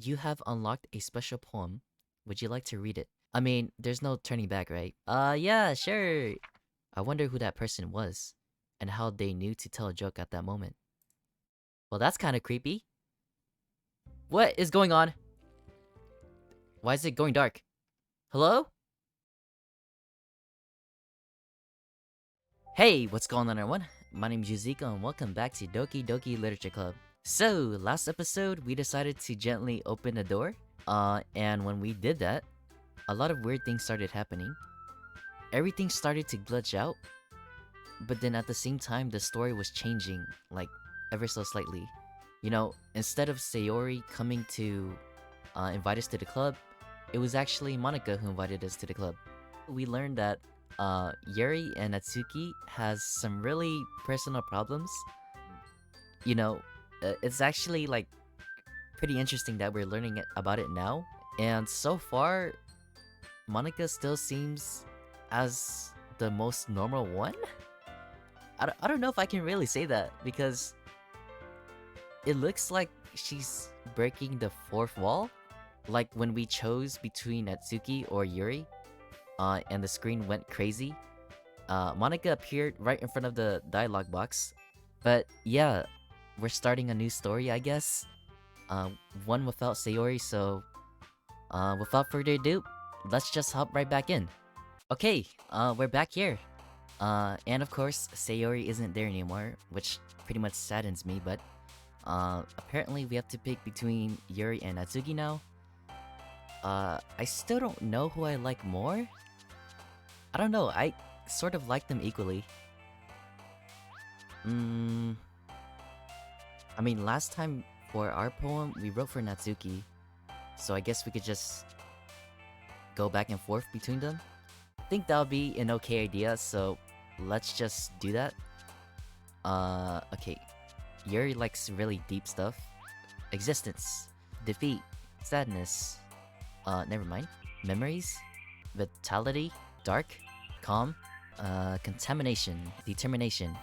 You have unlocked a special poem. Would you like to read it? I mean, there's no turning back, right? Yeah, sure. I wonder who that person was, and how they knew to tell a joke at that moment. Well, that's kind of creepy. What is going on? Why is it going dark? Hello? Hey, what's going on, everyone? My name is Yuziko, and welcome back to Doki Doki Literature Club. So, last episode, we decided to gently open the door. And when we did that, a lot of weird things started happening. Everything started to glitch out, but then at the same time, the story was changing, like, ever so slightly. You know, instead of Sayori coming to invite us to the club, it was actually Monica who invited us to the club. We learned that Yuri and Natsuki has some really personal problems. You know, it's actually like pretty interesting that we're learning about it now. And so far, Monica still seems as the most normal one. I don't know if I can really say that because it looks like she's breaking the fourth wall. Like when we chose between Natsuki or Yuri, and the screen went crazy. Monica appeared right in front of the dialogue box. But yeah, we're starting a new story, I guess. One without Sayori, so without further ado, let's just hop right back in. Okay, we're back here. And of course, Sayori isn't there anymore, which pretty much saddens me, but apparently we have to pick between Yuri and Natsuki now. I still don't know who I like more. I don't know, I sort of like them equally. I mean, last time for our poem, we wrote for Natsuki, so I guess we could just go back and forth between them. I think that'll be an okay idea, so let's just do that. Okay. Yuri likes really deep stuff. Existence, defeat, sadness, never mind. Memories, vitality, dark, calm, contamination, determination,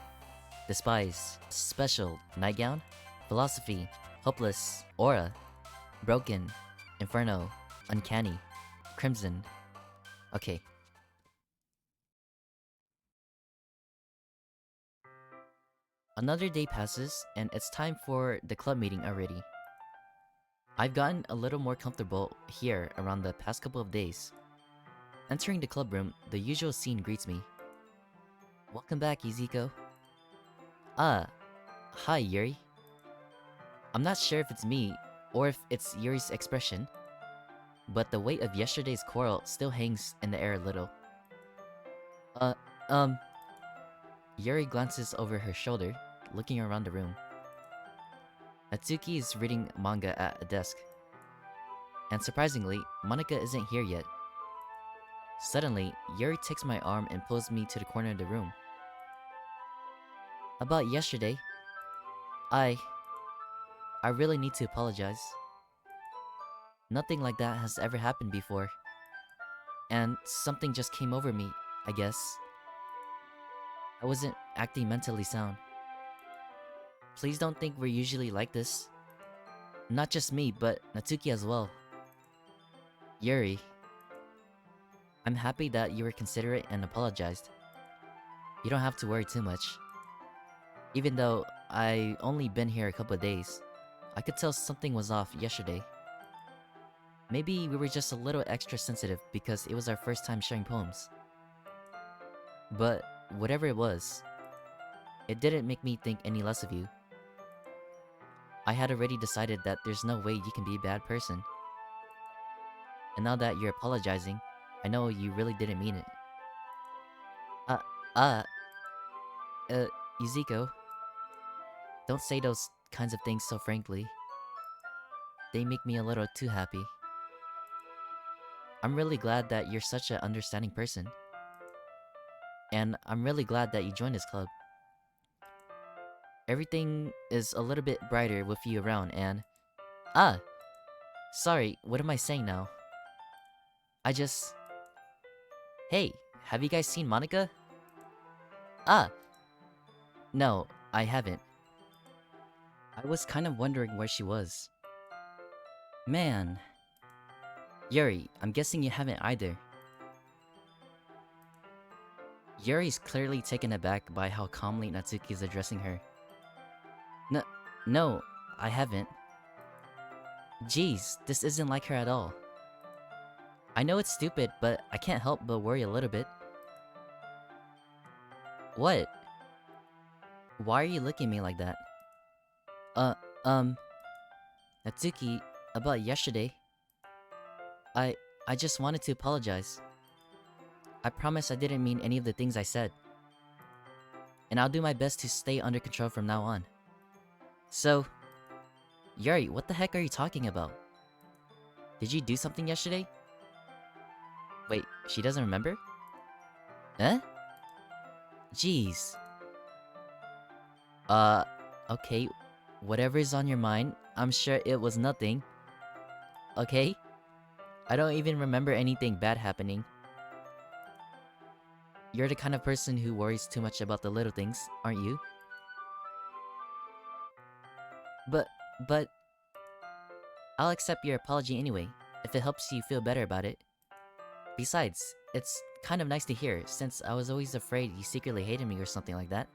despise, special, nightgown, philosophy, hopeless, aura, broken, inferno, uncanny, crimson. Okay. Another day passes, and it's time for the club meeting already. I've gotten a little more comfortable here around the past couple of days. Entering the club room, the usual scene greets me. Welcome back, Izuko. Ah, hi, Yuri. I'm not sure if it's me, or if it's Yuri's expression, but the weight of yesterday's quarrel still hangs in the air a little. Uh, um... Yuri glances over her shoulder, looking around the room. Natsuki is reading manga at a desk. And surprisingly, Monica isn't here yet. Suddenly, Yuri takes my arm and pulls me to the corner of the room. About yesterday, I really need to apologize. Nothing like that has ever happened before. And something just came over me, I guess. I wasn't acting mentally sound. Please don't think we're usually like this. Not just me, but Natsuki as well. Yuri, I'm happy that you were considerate and apologized. You don't have to worry too much. Even though I only been here a couple of days, I could tell something was off yesterday. Maybe we were just a little extra sensitive because it was our first time sharing poems. But whatever it was, it didn't make me think any less of you. I had already decided that there's no way you can be a bad person. And now that you're apologizing, I know you really didn't mean it. Uh, uh, uh, Yuzuko, don't say those kinds of things so frankly. They make me a little too happy. I'm really glad that you're such an understanding person. And I'm really glad that you joined this club. Everything is a little bit brighter with you around and... Ah! Sorry, what am I saying now? I just... Hey, have you guys seen Monica? Ah! No, I haven't. I was kind of wondering where she was. Man. Yuri, I'm guessing you haven't either. Yuri's clearly taken aback by how calmly Natsuki is addressing her. N- no, I haven't. Jeez, this isn't like her at all. I know it's stupid, but I can't help but worry a little bit. What? Why are you looking at me like that? Uh, um, Natsuki, about yesterday. I I just wanted to apologize. I promise I didn't mean any of the things I said. And I'll do my best to stay under control from now on. So, Yuri, what the heck are you talking about? Did you do something yesterday? Wait, she doesn't remember? Eh? Jeez. Uh, okay. Whatever is on your mind, I'm sure it was nothing. Okay? I don't even remember anything bad happening. You're the kind of person who worries too much about the little things, aren't you? But, but, I'll accept your apology anyway, if it helps you feel better about it. Besides, it's kind of nice to hear, since I was always afraid you secretly hated me or something like that.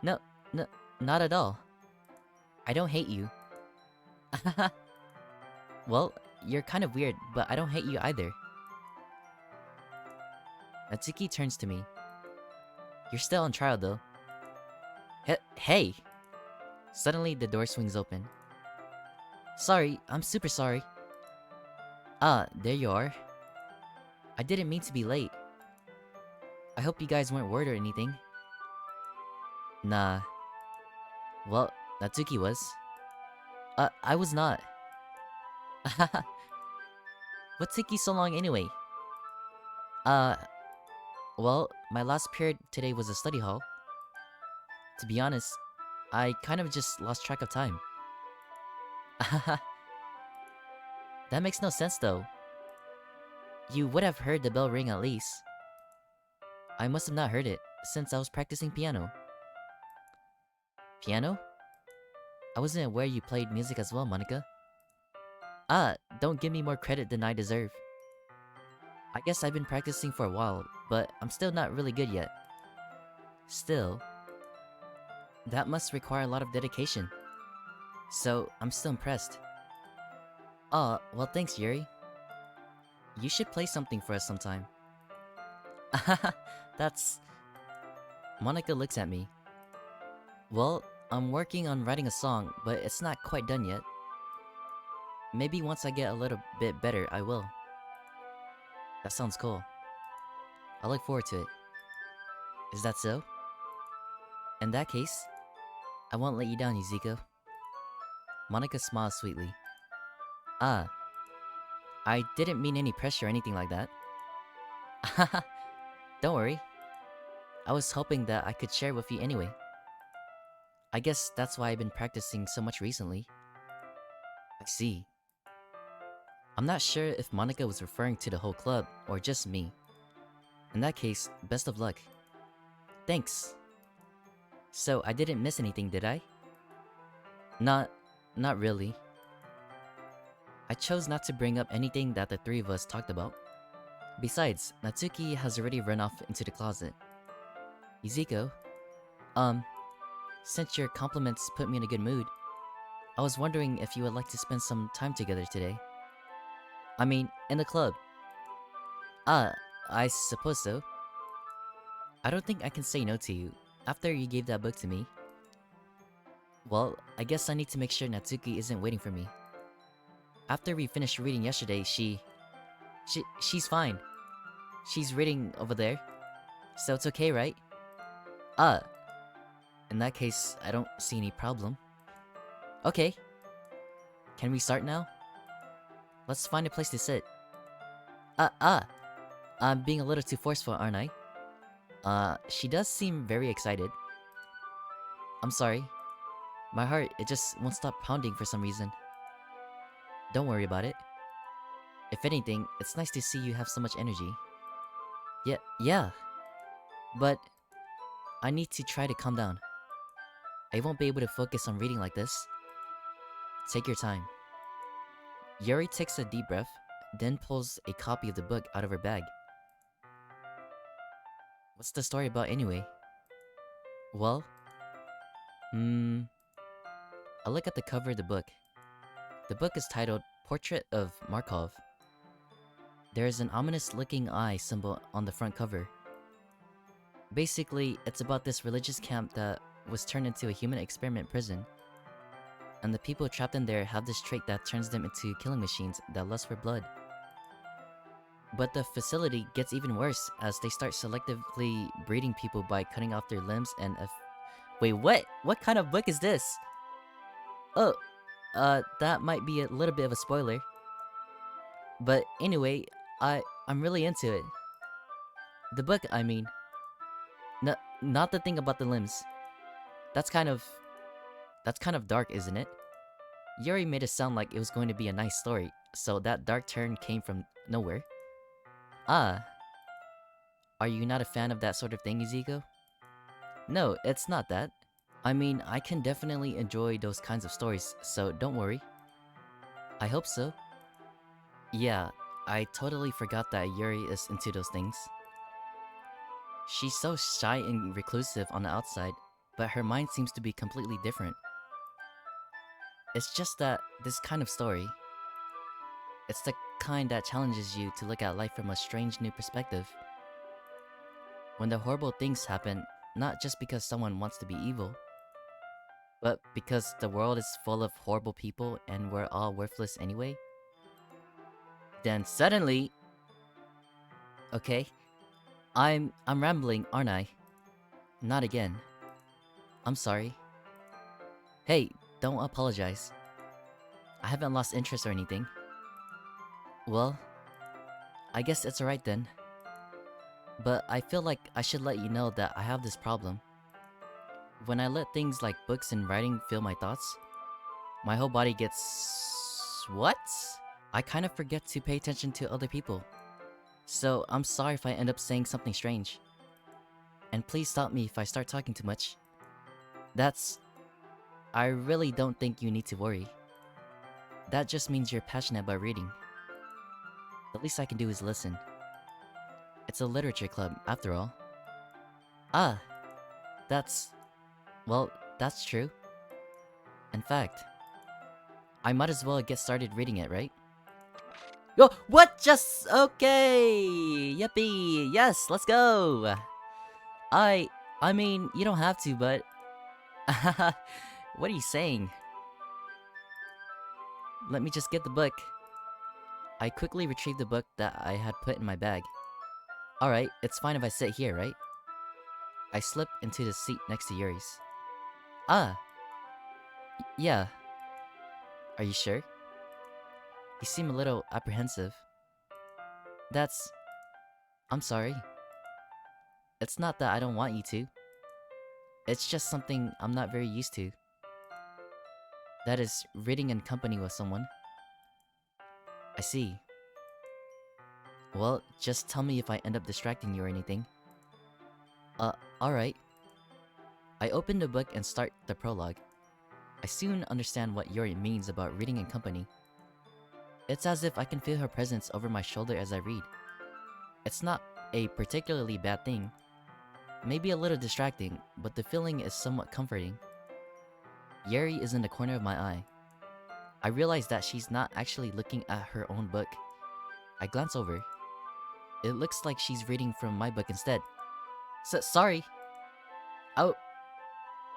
No, no, not at all. I don't hate you. Well, you're kind of weird, but I don't hate you either. Natsuki turns to me. You're still on trial, though. Hey! Suddenly, the door swings open. Sorry, I'm super sorry. Ah, there you are. I didn't mean to be late. I hope you guys weren't worried or anything. Nah. Well, Natsuki was. I was not. What took you so long anyway? Uh, well, my last period today was a study hall. To be honest, I kind of just lost track of time. That makes no sense though. You would have heard the bell ring at least. I must have not heard it, since I was practicing piano. Piano? I wasn't aware you played music as well, Monica. Ah, don't give me more credit than I deserve. I guess I've been practicing for a while, but I'm still not really good yet. Still, that must require a lot of dedication. So, I'm still impressed. Ah, well thanks, Yuri. You should play something for us sometime. That's... Monica looks at me. Well, I'm working on writing a song, but it's not quite done yet. Maybe once I get a little bit better, I will. That sounds cool. I look forward to it. Is that so? In that case, I won't let you down, Yuzuko. Monica smiles sweetly. Ah, I didn't mean any pressure or anything like that. Don't worry. I was hoping that I could share with you anyway. I guess that's why I've been practicing so much recently. I see. I'm not sure if Monica was referring to the whole club or just me. In that case, best of luck. Thanks. So I didn't miss anything, did I? Not... not really. I chose not to bring up anything that the three of us talked about. Besides, Natsuki has already run off into the closet. Izuko, since your compliments put me in a good mood, I was wondering if you would like to spend some time together today. I mean, in the club. Ah, I suppose so. I don't think I can say no to you, after you gave that book to me. Well, I guess I need to make sure Natsuki isn't waiting for me. After we finished reading yesterday, she's fine. She's reading over there. So it's okay, right? Ah, in that case, I don't see any problem. Okay. Can we start now? Let's find a place to sit. I'm being a little too forceful, aren't I? She does seem very excited. I'm sorry. My heart, it just won't stop pounding for some reason. Don't worry about it. If anything, it's nice to see you have so much energy. Yeah. But I need to try to calm down. I won't be able to focus on reading like this. Take your time. Yuri takes a deep breath, then pulls a copy of the book out of her bag. What's the story about anyway? Well, I look at the cover of the book. The book is titled Portrait of Markov. There is an ominous-looking eye symbol on the front cover. Basically, it's about this religious camp that was turned into a human experiment prison. And the people trapped in there have this trait that turns them into killing machines that lust for blood. But the facility gets even worse as they start selectively breeding people by cutting off their limbs and Wait, what? What kind of book is this? Oh, that might be a little bit of a spoiler. But anyway, I'm really into it. The book, I mean. Not the thing about the limbs. That's kind of dark, isn't it? Yuri made it sound like it was going to be a nice story, so that dark turn came from nowhere. Ah. Are you not a fan of that sort of thing, Izuko? No, it's not that. I mean, I can definitely enjoy those kinds of stories, so don't worry. I hope so. Yeah, I totally forgot that Yuri is into those things. She's so shy and reclusive on the outside, but her mind seems to be completely different. It's just that this kind of story, it's the kind that challenges you to look at life from a strange new perspective. When the horrible things happen, not just because someone wants to be evil, but because the world is full of horrible people and we're all worthless anyway. Then suddenly... Okay, I'm rambling, aren't I? Not again. I'm sorry. Hey, don't apologize. I haven't lost interest or anything. Well, I guess it's alright then. But I feel like I should let you know that I have this problem. When I let things like books and writing fill my thoughts, my whole body gets... What? I kind of forget to pay attention to other people. So I'm sorry if I end up saying something strange. And please stop me if I start talking too much. I really don't think you need to worry. That just means you're passionate about reading. The least I can do is listen. It's a literature club, after all. Ah, well, that's true. In fact, I might as well get started reading it, right? Oh, what? Just okay. Yippee. Yes, let's go. I mean, you don't have to, but what are you saying? Let me just get the book. I quickly retrieved the book that I had put in my bag. Alright, it's fine if I sit here, right? I slip into the seat next to Yuri's. Ah. Yeah. Are you sure? You seem a little apprehensive. I'm sorry. It's not that I don't want you to. It's just something I'm not very used to. That is, reading in company with someone. I see. Well, just tell me if I end up distracting you or anything. Alright. I open the book and start the prologue. I soon understand what Yuri means about reading in company. It's as if I can feel her presence over my shoulder as I read. It's not a particularly bad thing. Maybe a little distracting, but the feeling is somewhat comforting. Yuri is in the corner of my eye. I realize that she's not actually looking at her own book. I glance over. It looks like she's reading from my book instead. Sorry. Oh.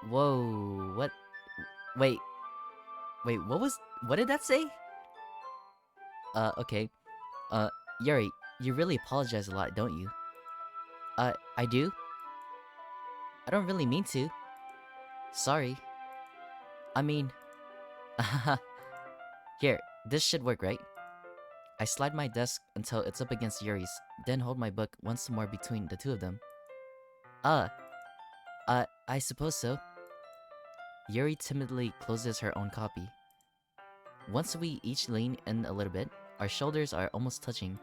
Whoa, what? Wait, what did that say? Okay. Yuri, you really apologize a lot, don't you? I do? I don't really mean to. Sorry. I mean... Here, this should work, right? I slide my desk until it's up against Yuri's, then hold my book once more between the two of them. I suppose so. Yuri timidly closes her own copy. Once we each lean in a little bit, our shoulders are almost touching.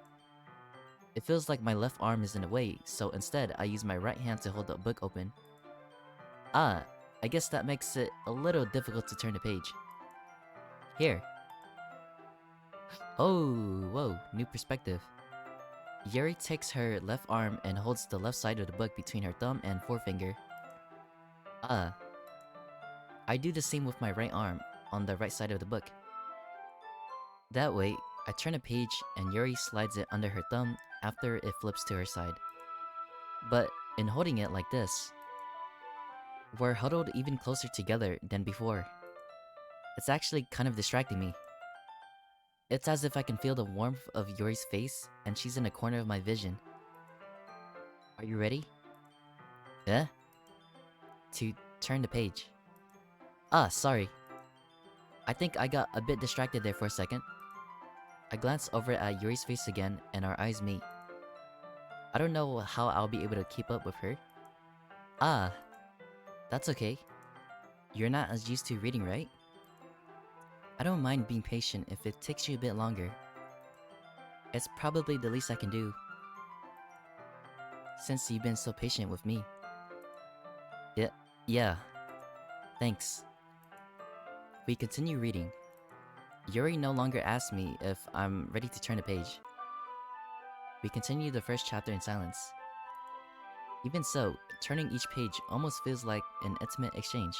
It feels like my left arm is in the way, so instead I use my right hand to hold the book open. I guess that makes it a little difficult to turn the page. Here. Oh, whoa, new perspective. Yuri takes her left arm and holds the left side of the book between her thumb and forefinger. Ah. I do the same with my right arm, on the right side of the book. That way, I turn a page and Yuri slides it under her thumb after it flips to her side. But in holding it like this, we're huddled even closer together than before. It's actually kind of distracting me. It's as if I can feel the warmth of Yuri's face and she's in a corner of my vision. Are you ready? Eh? To turn the page. Ah, sorry. I think I got a bit distracted there for a second. I glance over at Yuri's face again and our eyes meet. I don't know how I'll be able to keep up with her. Ah, that's okay. You're not as used to reading, right? I don't mind being patient if it takes you a bit longer. It's probably the least I can do, since you've been so patient with me. Yeah. Thanks. We continue reading. Yuri no longer asks me if I'm ready to turn the page. We continue the first chapter in silence. Even so, turning each page almost feels like an intimate exchange.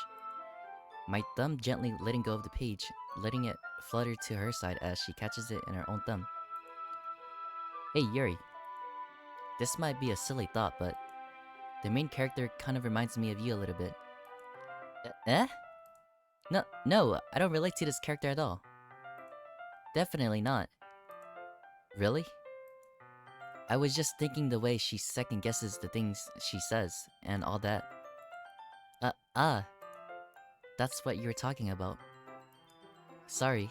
My thumb gently letting go of the page, letting it flutter to her side as she catches it in her own thumb. Hey Yuri. This might be a silly thought, but the main character kind of reminds me of you a little bit. Eh? No, I don't relate to this character at all. Definitely not. Really? I was just thinking the way she second guesses the things she says, and all that. That's what you were talking about. Sorry.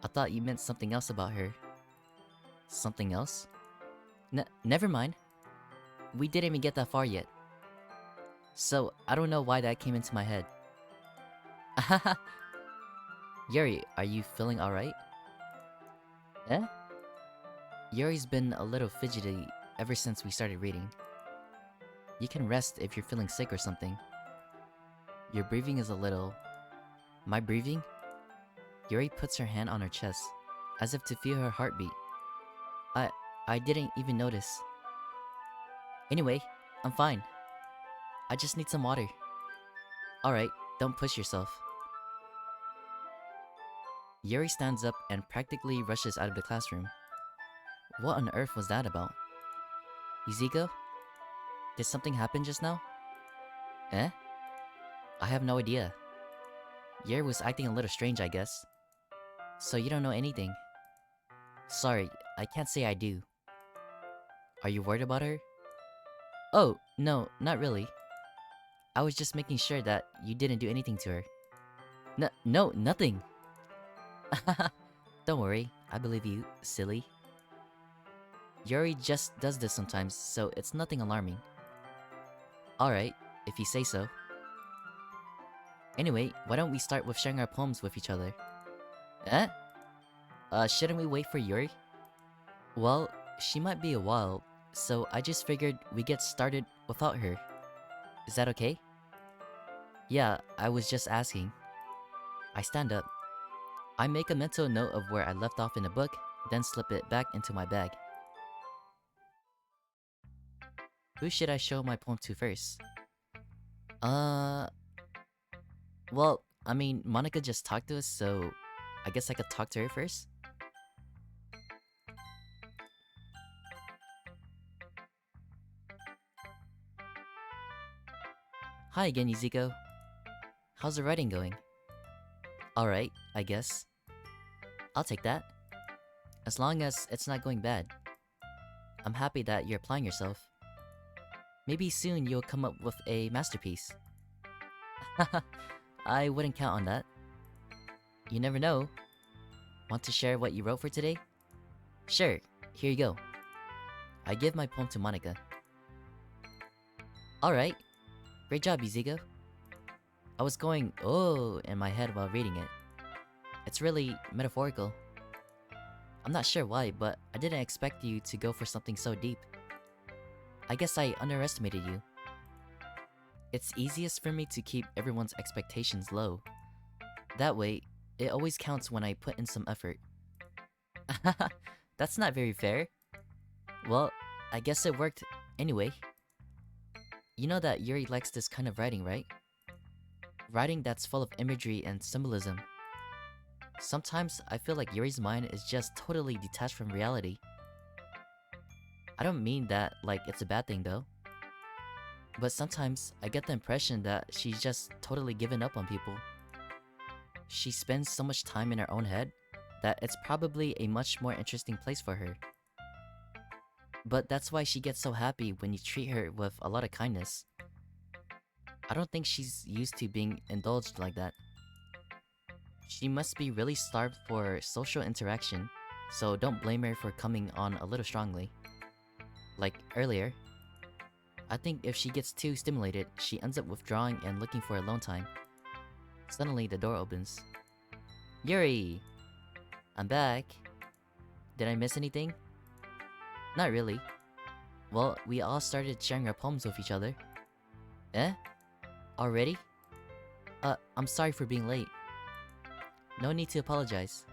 I thought you meant something else about her. Something else? Never mind. We didn't even get that far yet. So, I don't know why that came into my head. Yuri, are you feeling alright? Eh? Yuri's been a little fidgety ever since we started reading. You can rest if you're feeling sick or something. Your breathing is a little... My breathing? Yuri puts her hand on her chest, as if to feel her heartbeat. I didn't even notice. Anyway, I'm fine. I just need some water. Alright, don't push yourself. Yuri stands up and practically rushes out of the classroom. What on earth was that about? Yuzuko? Did something happen just now? Eh? I have no idea. Yuri was acting a little strange, I guess. So you don't know anything? Sorry, I can't say I do. Are you worried about her? Oh, no, not really. I was just making sure that you didn't do anything to her. No, nothing. Don't worry, I believe you, silly. Yuri just does this sometimes, so it's nothing alarming. Alright, if you say so. Anyway, why don't we start with sharing our poems with each other? Eh? Shouldn't we wait for Yuri? Well, she might be a while, so I just figured we get started without her. Is that okay? Yeah, I was just asking. I stand up. I make a mental note of where I left off in the book, then slip it back into my bag. Who should I show my poem to first? Well, I mean, Monica just talked to us, so I guess I could talk to her first? Hi again, Yuzuko. How's the writing going? Alright, I guess. I'll take that. As long as it's not going bad. I'm happy that you're applying yourself. Maybe soon you'll come up with a masterpiece. I wouldn't count on that. You never know. Want to share what you wrote for today? Sure, here you go. I give my poem to Monica. Alright. Great job, Yuzuko. I was going, oh, in my head while reading it. It's really metaphorical. I'm not sure why, but I didn't expect you to go for something so deep. I guess I underestimated you. It's easiest for me to keep everyone's expectations low. That way, it always counts when I put in some effort. That's not very fair. Well, I guess it worked anyway. You know that Yuri likes this kind of writing, right? Writing that's full of imagery and symbolism. Sometimes I feel like Yuri's mind is just totally detached from reality. I don't mean that like it's a bad thing though. But sometimes I get the impression that she's just totally given up on people. She spends so much time in her own head that it's probably a much more interesting place for her. But that's why she gets so happy when you treat her with a lot of kindness. I don't think she's used to being indulged like that. She must be really starved for social interaction, so don't blame her for coming on a little strongly. Like earlier, I think if she gets too stimulated, she ends up withdrawing and looking for alone time. Suddenly, the door opens. Yuri! I'm back. Did I miss anything? Not really. Well, we all started sharing our poems with each other. Eh? Already? I'm sorry for being late. No need to apologize.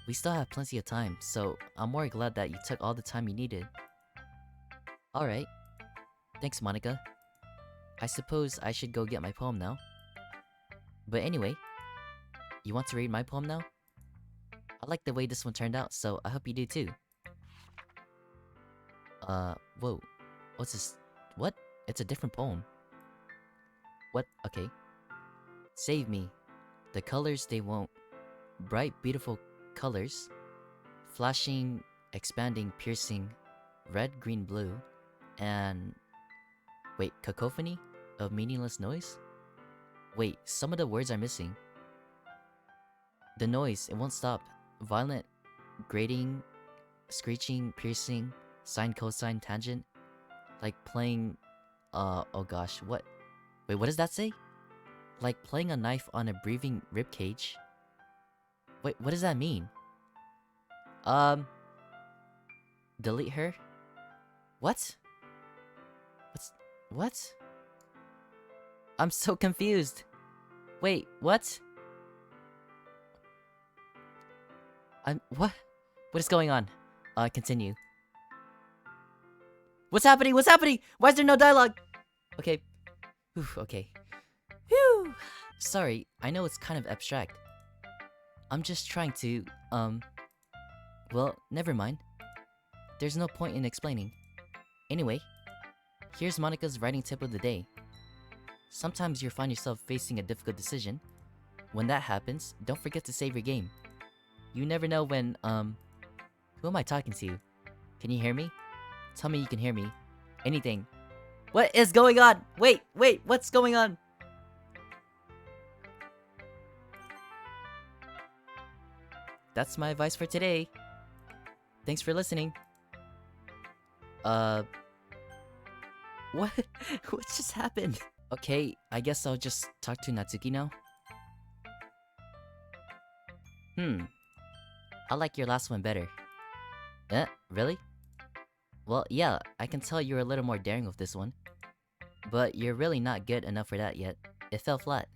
We still have plenty of time, so I'm more glad that you took all the time you needed. Alright. Thanks, Monica. I suppose I should go get my poem now. But anyway, you want to read my poem now? I like the way this one turned out, so I hope you do too. Whoa. What's this? What? It's a different poem. What? Okay. Save me. The colors they won't. Bright, beautiful colors. Flashing, expanding, piercing. Red, green, blue. And... wait, cacophony? Of meaningless noise? Wait, some of the words are missing. The noise, it won't stop. Violent, grating, screeching, piercing, sine, cosine, tangent. Like playing... oh gosh, what? Wait, what does that say? Like playing a knife on a breathing ribcage. Wait, what does that mean? Delete her? What? What? I'm so confused. Wait, what? What? What is going on? Continue. What's happening? What's happening? Why is there no dialogue? Okay. Whew, okay. Phew. Sorry, I know it's kind of abstract. I'm just trying to, well, never mind. There's no point in explaining. Anyway, here's Monica's writing tip of the day. Sometimes you'll find yourself facing a difficult decision. When that happens, don't forget to save your game. You never know when, who am I talking to? Can you hear me? Tell me you can hear me. Anything. What is going on? Wait, what's going on? That's my advice for today. Thanks for listening. What? What just happened? Okay, I guess I'll just talk to Natsuki now. I like your last one better. Really? Well, yeah, I can tell you're a little more daring with this one. But you're really not good enough for that yet. It fell flat.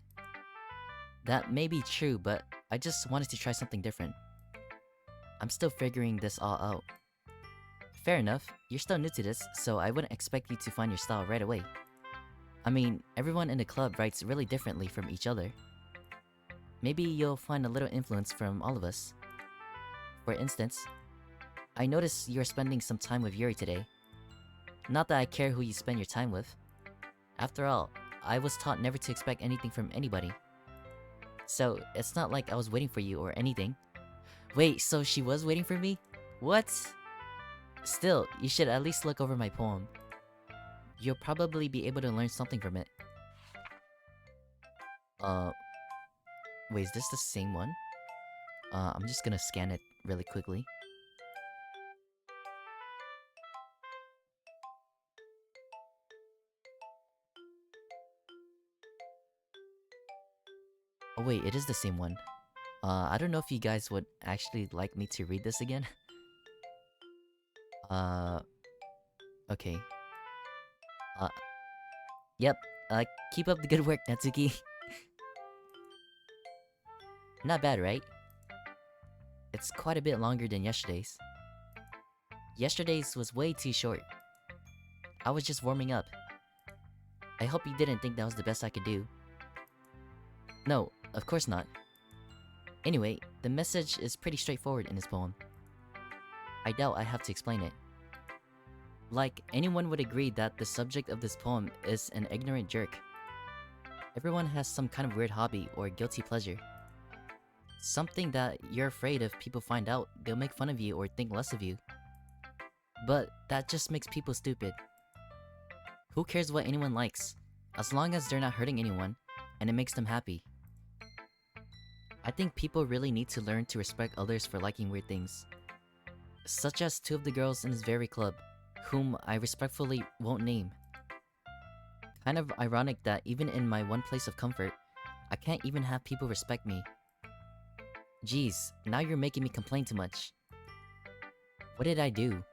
That may be true, but I just wanted to try something different. I'm still figuring this all out. Fair enough, you're still new to this, so I wouldn't expect you to find your style right away. I mean, everyone in the club writes really differently from each other. Maybe you'll find a little influence from all of us. For instance, I noticed you're spending some time with Yuri today. Not that I care who you spend your time with. After all, I was taught never to expect anything from anybody. So, it's not like I was waiting for you or anything. Wait, so she was waiting for me? What? Still, you should at least look over my poem. You'll probably be able to learn something from it. Wait, is this the same one? I'm just gonna scan it really quickly. Oh wait, it is the same one. I don't know if you guys would actually like me to read this again. Okay. Yep, keep up the good work, Natsuki. Not bad, right? It's quite a bit longer than yesterday's. Yesterday's was way too short. I was just warming up. I hope you didn't think that was the best I could do. No, of course not. Anyway, the message is pretty straightforward in this poem. I doubt I have to explain it. Like, anyone would agree that the subject of this poem is an ignorant jerk. Everyone has some kind of weird hobby or guilty pleasure. Something that you're afraid if people find out, they'll make fun of you or think less of you. But that just makes people stupid. Who cares what anyone likes, as long as they're not hurting anyone, and it makes them happy. I think people really need to learn to respect others for liking weird things. Such as two of the girls in this very club, whom I respectfully won't name. Kind of ironic that even in my one place of comfort, I can't even have people respect me. Geez, now you're making me complain too much. What did I do?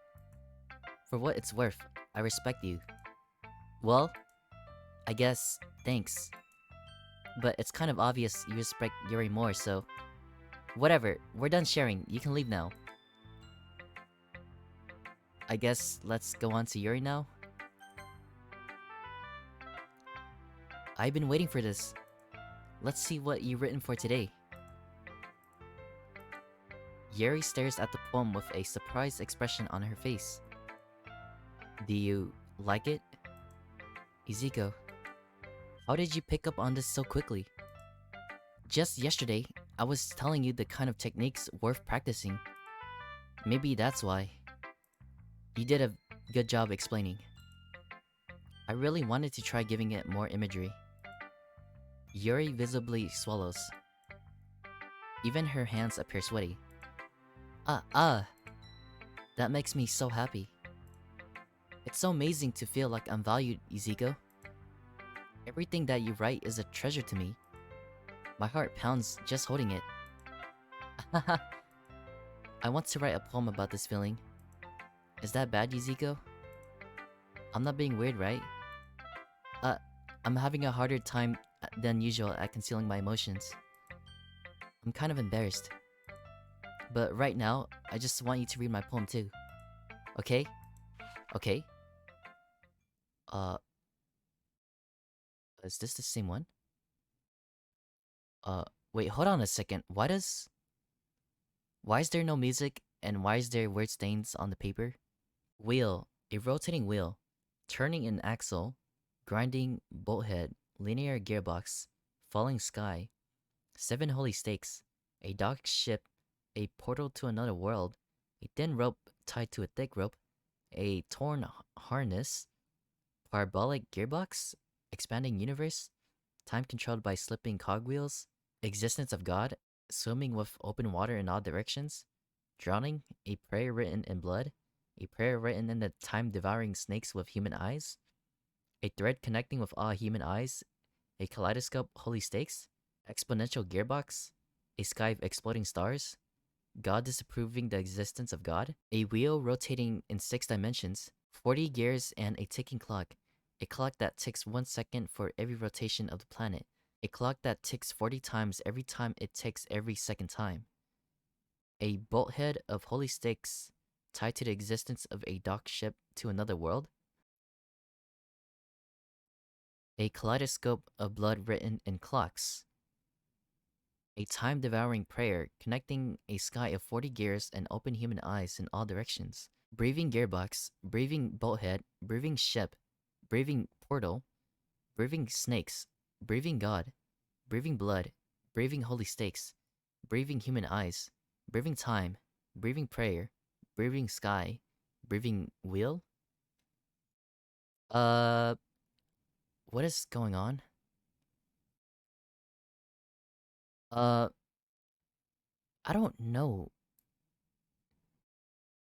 For what it's worth, I respect you. Well, I guess, thanks. But it's kind of obvious you respect Yuri more, so... Whatever, we're done sharing, you can leave now. I guess let's go on to Yuri now? I've been waiting for this. Let's see what you've written for today. Yuri stares at the poem with a surprised expression on her face. Do you like it? Izuko, how did you pick up on this so quickly? Just yesterday, I was telling you the kind of techniques worth practicing. Maybe that's why. You did a good job explaining. I really wanted to try giving it more imagery. Yuri visibly swallows. Even her hands appear sweaty. That makes me so happy. It's so amazing to feel like I'm valued, Izuko. Everything that you write is a treasure to me. My heart pounds just holding it. I want to write a poem about this feeling. Is that bad, Izuko? I'm not being weird, right? I'm having a harder time than usual at concealing my emotions. I'm kind of embarrassed. But right now, I just want you to read my poem too. Okay? Okay? Is this the same one? Wait, hold on a second. Why is there no music and why is there weird stains on the paper? Wheel, a rotating wheel, turning an axle, grinding bolthead, linear gearbox, falling sky, 7 holy stakes, a docked ship, a portal to another world, a thin rope tied to a thick rope, a torn harness, parabolic gearbox, expanding universe, time controlled by slipping cogwheels, existence of God, swimming with open water in all directions, drowning, a prayer written in blood, a prayer written in the time-devouring snakes with human eyes, a thread connecting with all human eyes, a kaleidoscope holy stakes, exponential gearbox, a sky of exploding stars, God disapproving the existence of God, a wheel rotating in 6 dimensions, 40 gears and a ticking clock, a clock that ticks 1 second for every rotation of the planet, a clock that ticks 40 times every time it ticks every second time, a bolthead of holy stakes tied to the existence of a docked ship to another world, a kaleidoscope of blood written in clocks, a time-devouring prayer connecting a sky of 40 gears and open human eyes in all directions, breathing gearbox, breathing bolthead, breathing ship, breathing portal, breathing snakes, breathing God, breathing blood, breathing holy stakes, breathing human eyes, breathing time, breathing prayer, breathing sky, breathing wheel? Uh, what is going on? Uh, I don't know.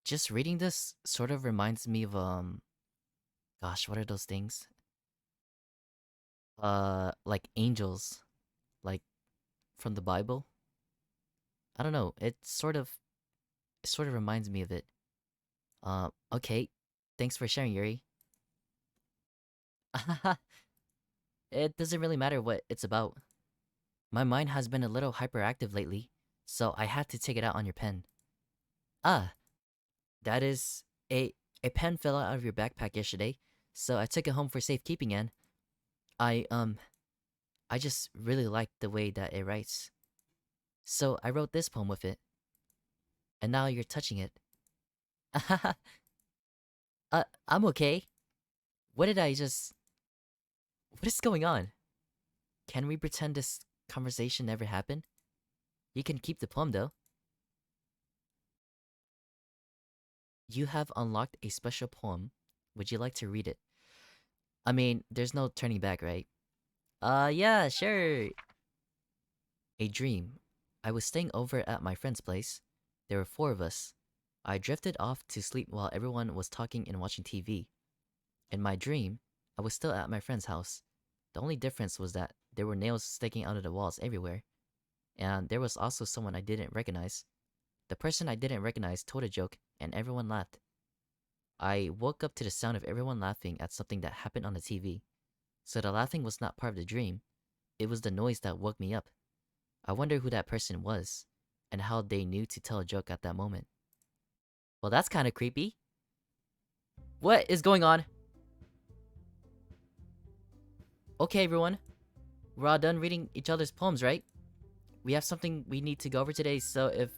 Just reading this sort of reminds me of, gosh, what are those things? Like angels, like from the Bible. I don't know. It sort of reminds me of it. Okay. Thanks for sharing, Yuri. It doesn't really matter what it's about. My mind has been a little hyperactive lately, so I had to take it out on your pen. Ah, that is a pen fell out of your backpack yesterday, so I took it home for safekeeping and I I just really liked the way that it writes. So I wrote this poem with it, and now you're touching it. I'm okay. What did I just What is going on? Can we pretend this conversation never happened? You can keep the poem though. You have unlocked a special poem. Would you like to read it? I mean, there's no turning back, right? Yeah, sure. A dream. I was staying over at my friend's place. There were four of us. I drifted off to sleep while everyone was talking and watching TV. In my dream, I was still at my friend's house. The only difference was that there were nails sticking out of the walls everywhere, and there was also someone I didn't recognize. The person I didn't recognize told a joke, and everyone laughed. I woke up to the sound of everyone laughing at something that happened on the TV. So the laughing was not part of the dream, it was the noise that woke me up. I wonder who that person was, and how they knew to tell a joke at that moment. Well, that's kind of creepy. What is going on? Okay, everyone. We're all done reading each other's poems, right? We have something we need to go over today, so if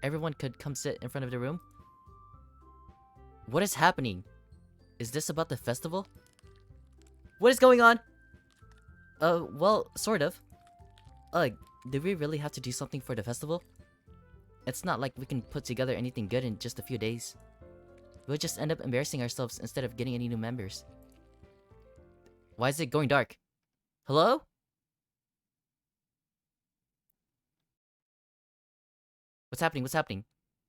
everyone could come sit in front of the room. What is happening? Is this about the festival? What is going on? Well, sort of. Do we really have to do something for the festival? It's not like we can put together anything good in just a few days. We'll just end up embarrassing ourselves instead of getting any new members. Why is it going dark? Hello? What's happening? What's happening?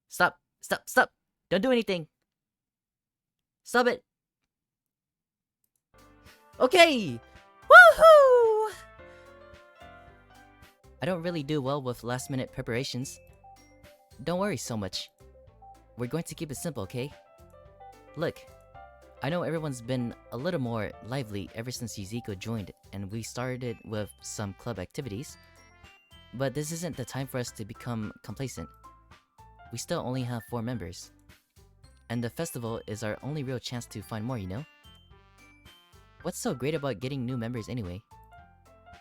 Stop! Stop! Stop! Don't do anything! Stop it! Okay! Woohoo! I don't really do well with last minute preparations. Don't worry so much. We're going to keep it simple, okay? Look, I know everyone's been a little more lively ever since Yuzuko joined and we started with some club activities, but this isn't the time for us to become complacent. We still only have 4 members. And the festival is our only real chance to find more, you know? What's so great about getting new members anyway?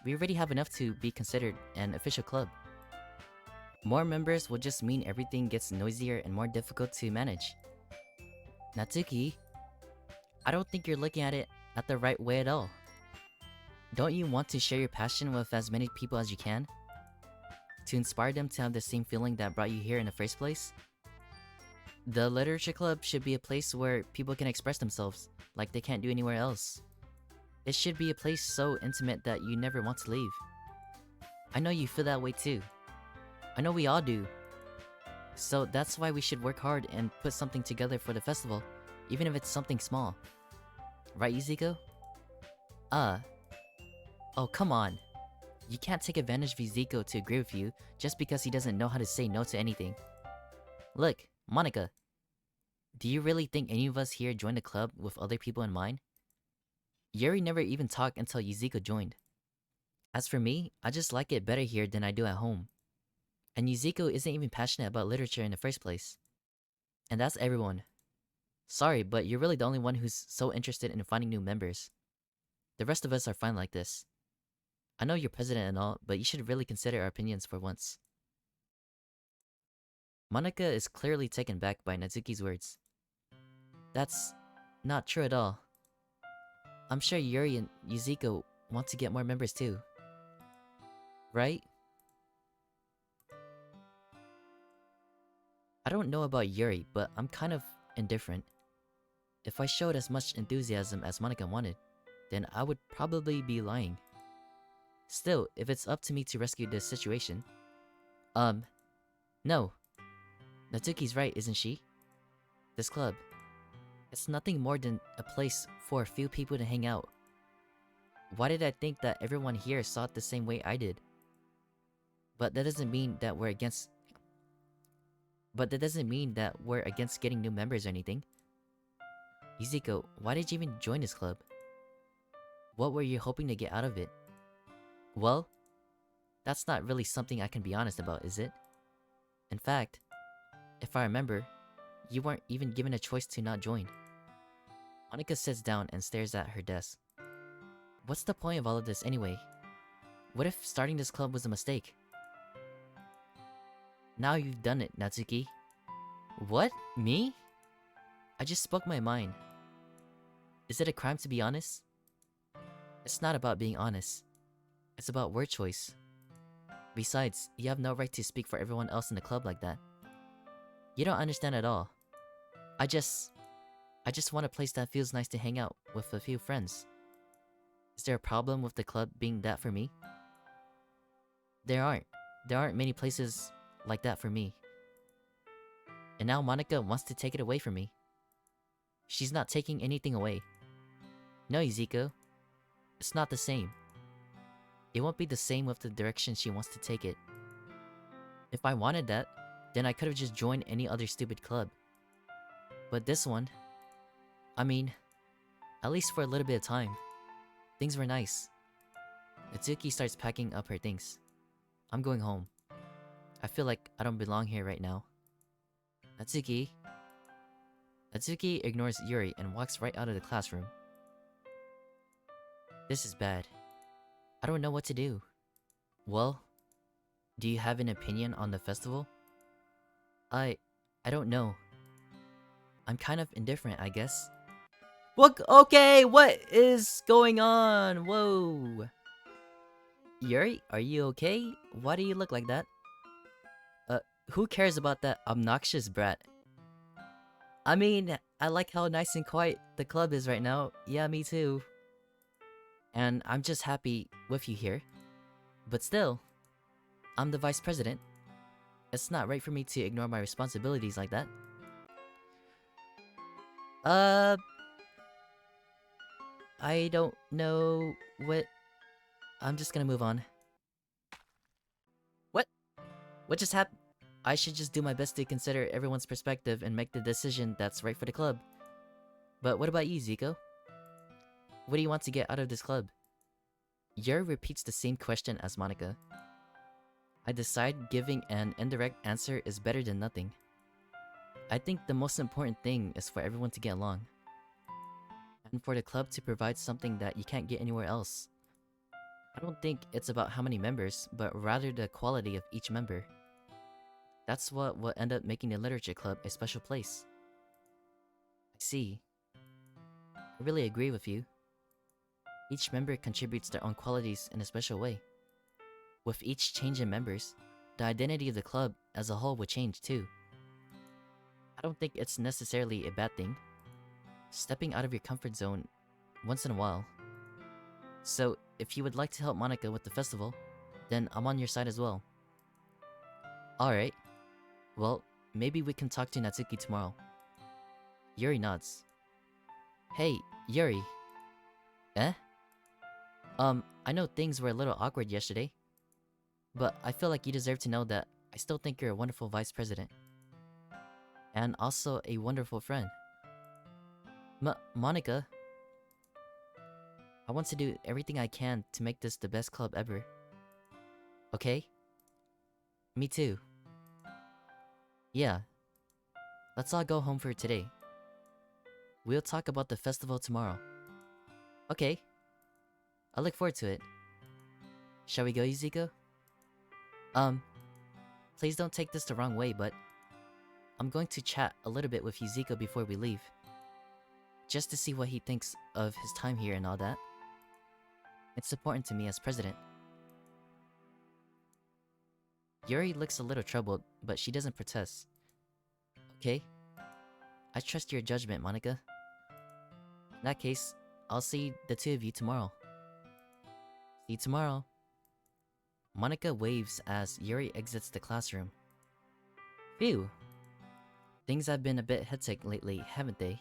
We already have enough to be considered an official club. More members will just mean everything gets noisier and more difficult to manage. Natsuki, I don't think you're looking at it at the right way at all. Don't you want to share your passion with as many people as you can? To inspire them to have the same feeling that brought you here in the first place? The literature club should be a place where people can express themselves like they can't do anywhere else. It should be a place so intimate that you never want to leave. I know you feel that way too. I know we all do. So that's why we should work hard and put something together for the festival, even if it's something small. Right, Yuzuko? Oh, come on. You can't take advantage of Yuzuko to agree with you just because he doesn't know how to say no to anything. Look, Monica. Do you really think any of us here joined the club with other people in mind? Yuri never even talked until Yuzuko joined. As for me, I just like it better here than I do at home. And Yuzuko isn't even passionate about literature in the first place. And that's everyone. Sorry, but you're really the only one who's so interested in finding new members. The rest of us are fine like this. I know you're president and all, but you should really consider our opinions for once. Monica is clearly taken back by Natsuki's words. That's not true at all. I'm sure Yuri and Yuzuko want to get more members too. Right? I don't know about Yuri, but I'm kind of indifferent. If I showed as much enthusiasm as Monica wanted, then I would probably be lying. Still, if it's up to me to rescue this situation... No. Natsuki's right, isn't she? This club. It's nothing more than a place for a few people to hang out. Why did I think that everyone here saw it the same way I did? But that doesn't mean that we're against getting new members or anything. Yuzuko, why did you even join this club? What were you hoping to get out of it? Well, That's not really something I can be honest about, is it? In fact, if I remember, you weren't even given a choice to not join. Monica sits down and stares at her desk. What's the point of all of this anyway? What if starting this club was a mistake? Now you've done it, Natsuki. What? Me? I just spoke my mind. Is it a crime to be honest? It's not about being honest. It's about word choice. Besides, you have no right to speak for everyone else in the club like that. You don't understand at all. I just want a place that feels nice to hang out with a few friends. Is there a problem with the club being that for me? There aren't. There aren't many places like that for me. And now Monica wants to take it away from me. She's not taking anything away. No, Izuku. It's not the same. It won't be the same with the direction she wants to take it. If I wanted that, then I could have just joined any other stupid club. But this one... I mean, at least for a little bit of time. Things were nice. Natsuki starts packing up her things. I'm going home. I feel like I don't belong here right now. Natsuki... Natsuki ignores Yuri and walks right out of the classroom. This is bad. I don't know what to do. Well, do you have an opinion on the festival? I don't know. I'm kind of indifferent, I guess. What? Okay, what is going on? Whoa. Yuri, are you okay? Why do you look like that? Who cares about that obnoxious brat? I mean, I like how nice and quiet the club is right now. Yeah, me too. And I'm just happy with you here. But still, I'm the vice president. It's not right for me to ignore my responsibilities like that. I don't know what... I'm just gonna move on. What? What just happened? I should just do my best to consider everyone's perspective and make the decision that's right for the club. But what about you, Zico? What do you want to get out of this club? Yuri repeats the same question as Monica. I decide giving an indirect answer is better than nothing. I think the most important thing is for everyone to get along. And for the club to provide something that you can't get anywhere else. I don't think it's about how many members, but rather the quality of each member. That's what will end up making the literature club a special place. I see. I really agree with you. Each member contributes their own qualities in a special way. With each change in members, the identity of the club as a whole will change too. I don't think it's necessarily a bad thing. Stepping out of your comfort zone once in a while. So, if you would like to help Monica with the festival, then I'm on your side as well. Alright. Well, maybe we can talk to Natsuki tomorrow. Yuri nods. Hey, Yuri. Eh? I know things were a little awkward yesterday. But I feel like you deserve to know that I still think you're a wonderful vice president. And also a wonderful friend. Monica. I want to do everything I can to make this the best club ever. Okay? Me too. Yeah. Let's all go home for today. We'll talk about the festival tomorrow. Okay. I look forward to it. Shall we go, Yuzuko? Please don't take this the wrong way, but I'm going to chat a little bit with Yuzuko before we leave. Just to see what he thinks of his time here and all that. It's important to me as president. Yuri looks a little troubled, but she doesn't protest. Okay. I trust your judgment, Monica. In that case, I'll see the two of you tomorrow. See you tomorrow. Monica waves as Yuri exits the classroom. Phew. Things have been a bit hectic lately, haven't they?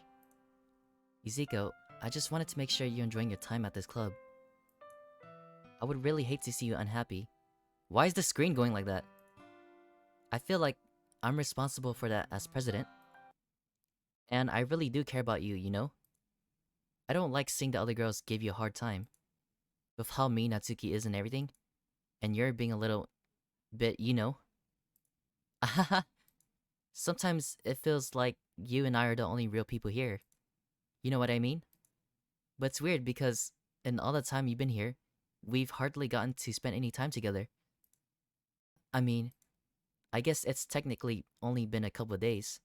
Yuzuko, I just wanted to make sure you're enjoying your time at this club. I would really hate to see you unhappy. Why is the screen going like that? I feel like I'm responsible for that as president. And I really do care about you, you know? I don't like seeing the other girls give you a hard time. With how mean Natsuki is and everything. and you're being a little bit, you know. Sometimes it feels like you and I are the only real people here. You know what I mean? But it's weird because in all the time you've been here, we've hardly gotten to spend any time together. I mean, I guess it's technically only been a couple of days.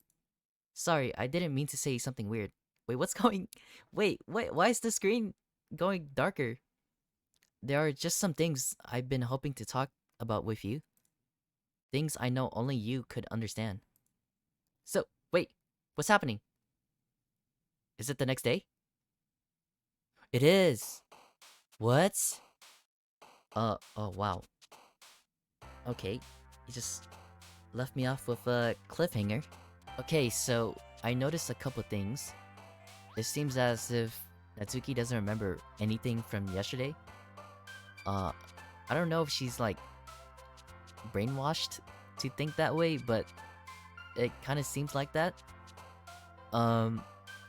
Sorry, I didn't mean to say something weird. Wait, what's going? Wait, why is the screen going darker? There are just some things I've been hoping to talk about with you. Things I know only you could understand. So, wait, what's happening? Is it the next day? It is. What? Oh wow. Okay, you just left me off with a cliffhanger. Okay, so I noticed a couple things. It seems as if Natsuki doesn't remember anything from yesterday. Uh, I don't know if she's like brainwashed to think that way, but it kind of seems like that. Um,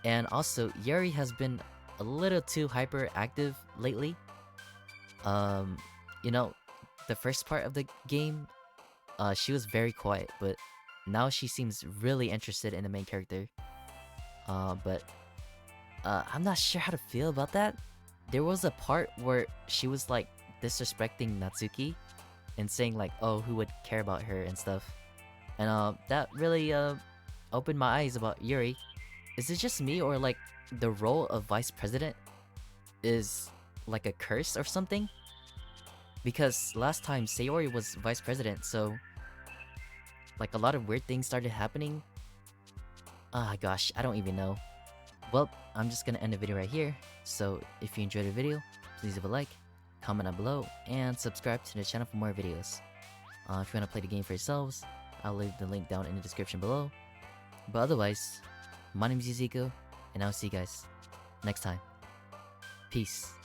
and also Yuri has been a little too hyperactive lately. Um, you know, the first part of the game, she was very quiet, but now she seems really interested in the main character. But I'm not sure how to feel about that. There was a part where she was like disrespecting Natsuki and saying like, "Oh, who would care about her" and stuff. And that really opened my eyes about Yuri. Is it just me or like the role of vice president is like a curse or something? Because last time Sayori was vice president, so like a lot of weird things started happening. Ah gosh, I don't even know. Well, I'm just gonna end the video right here. So if you enjoyed the video, please leave a like, comment down below, and subscribe to the channel for more videos. If you wanna play the game for yourselves, I'll leave the link down in the description below. But otherwise, my name is Yuziko, and I'll see you guys next time. Peace.